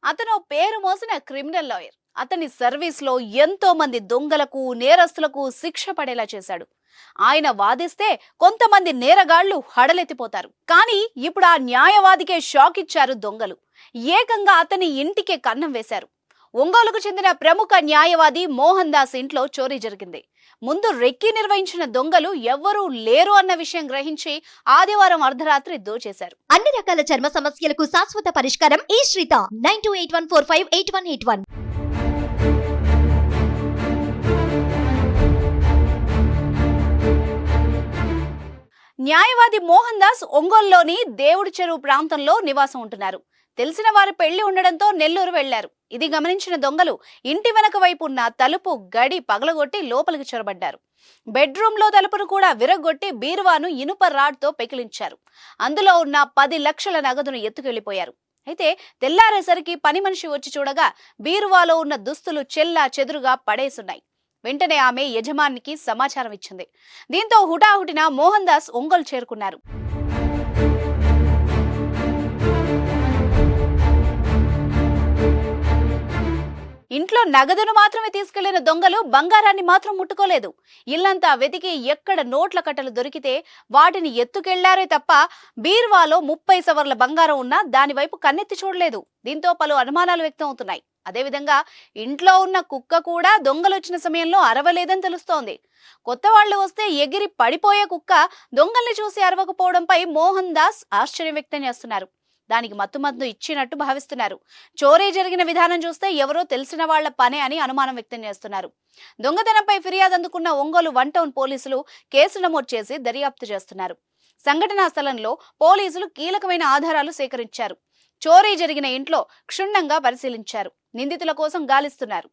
అతను పేరు మోసిన క్రిమినల్ లాయర్. అతని సర్వీస్ లో ఎంతో మంది దొంగలకు నేరస్తులకు శిక్ష పడేలా చేశాడు. ఆయన వాదిస్తే కొంతమంది నేరగాళ్లు హడలెత్తిపోతారు. కానీ ఇప్పుడు ఆ న్యాయవాదికే షాక్ ఇచ్చారు దొంగలు. ఏకంగా అతని ఇంటికే కన్నం వేశారు. ఒంగోలుకు చెందిన ప్రముఖ న్యాయవాది మోహన్ దాస్ ఇంట్లో చోరీ జరిగింది. ముందు రెక్కి నిర్వహించిన దొంగలు ఎవ్వరూ లేరు అన్న విషయం గ్రహించి ఆదివారం అర్ధరాత్రి దోచేశారు. అన్ని రకాల చర్మ సమస్యలకు శాశ్వత పరిష్కారం ఈ శ్రీత 9281458181. న్యాయవాది మోహన్ దాస్ ఒంగోలులోని దేవుడి చెరువు ప్రాంతంలో నివాసం ఉంటున్నారు. తెలిసిన వారి పెళ్లి ఉండడంతో నెల్లూరు వెళ్లారు. ఇది గమనించిన దొంగలు ఇంటి వెనక వైపు ఉన్న తలుపు గడి పగలగొట్టి లోపలికి చొరబడ్డారు. బెడ్రూమ్ లో తలుపును కూడా విరగొట్టి బీరువాను ఇనుప రాడ్తో పెకిలించారు. అందులో ఉన్న 10 లక్షల నగదును ఎత్తుకెళ్లిపోయారు. అయితే తెల్లారేసరికి పని మనిషి వచ్చి చూడగా బీరువాలో ఉన్న దుస్తులు చెల్లా చెదురుగా పడేసున్నాయి. వెంటనే ఆమె యజమానికి సమాచారం ఇచ్చింది. దీంతో హుటాహుటిన మోహన్ దాస్ ఒంగోలు చేరుకున్నారు. ఇంట్లో నగదును మాత్రమే తీసుకెళ్లిన దొంగలు బంగారాన్ని మాత్రం ముట్టుకోలేదు. ఇల్లంతా వెతికి ఎక్కడ నోట్ల కట్టలు దొరికితే వాటిని ఎత్తుకెళ్లారే తప్ప బీర్వాలో 30 సవర్ల బంగారం ఉన్నా దాని వైపు కన్నెత్తి చూడలేదు. దీంతో పలు అనుమానాలు వ్యక్తం అవుతున్నాయి. అదేవిధంగా ఇంట్లో ఉన్న కుక్క కూడా దొంగలు వచ్చిన సమయంలో అరవలేదని తెలుస్తోంది. కొత్త వాళ్లు వస్తే ఎగిరి పడిపోయే కుక్క దొంగల్ని చూసి అరవకపోవడంపై మోహన్ దాస్ ఆశ్చర్యం వ్యక్తం చేస్తున్నారు. దానికి మత్తుమందు ఇచ్చినట్టు భావిస్తున్నారు. చోరీ జరిగిన విధానం చూస్తే ఎవరో తెలిసిన వాళ్ల పనే అని అనుమానం వ్యక్తం చేస్తున్నారు. దొంగతనంపై ఫిర్యాదు అందుకున్న ఒంగోలు 1 టౌన్ పోలీసులు కేసు నమోదు చేసి దర్యాప్తు చేస్తున్నారు. సంఘటనా స్థలంలో పోలీసులు కీలకమైన ఆధారాలు సేకరించారు. చోరీ జరిగిన ఇంట్లో క్షుణ్ణంగా పరిశీలించారు. నిందితుల కోసం గాలిస్తున్నారు.